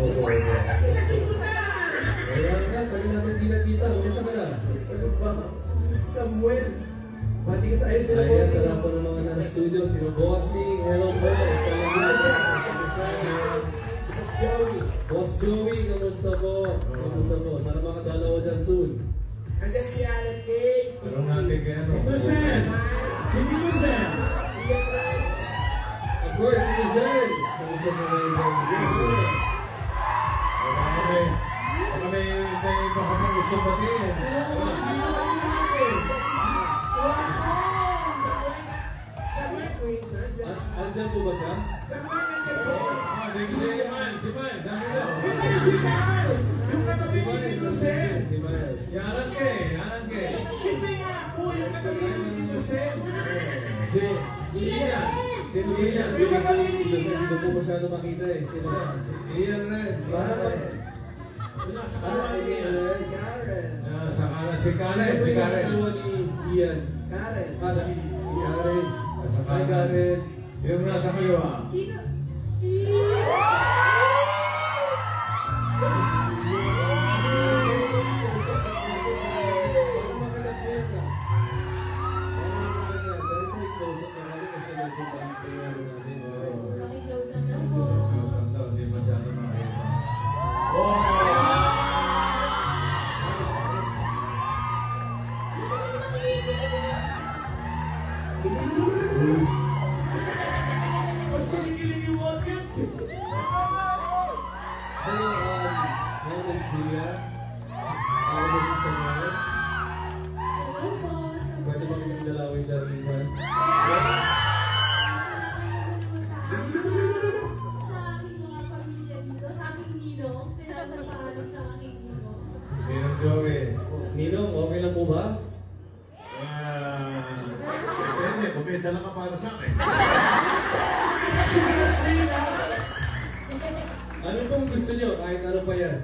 Opo. Kaya nga, tagal natin kita-kita. Kumusta ka na? Ano ba? Samuel. Bati ka sa ayun sila Kaya bossing. sarap po ng mga nasa studio. Sino bossing? Hello po. Boss Joey, kamusta po? Kamusta po? Sana makadalaw dyan soon. Andiyan si Alan Cakes. Tanong natin kay ano? Innocent! Si Innocent! Of course, si Michelle. Kamusta po kayo dyan? Baka may iba ka pang gusto batiin. Andyan po ba siya? Thank you si Iman. Si Iman, sabi mo. Hindi si Miles! Yung katabi ni Innocent! Si Miles. Si Alan Kay. Alan Kay. Hindi nga ako! Yung katabi ni Innocent! Si Ian. Si Ian. Yung katabi ni Kasi Ian! hindi ko masyado makita eh. Sino ba? Si Ian rin. Si Karen. Nasa Karen. Si Karen. Sa kanan. Si Karen. Si Karen. Si Ian. Karen. Si Karen. Sa Hi Karen. Yung nasa kaliwa. Hindi masyado makita. Mas kinikilig yung audience! Hello, my name is Julia. Ako na si Samuel. Pwede ba kami dalawin dyan minsan? Ninong Joey. Ninong, okay lang po ba? Depende, kung may dala ka para sa akin. Ano pong gusto nyo? Kahit ano pa yan.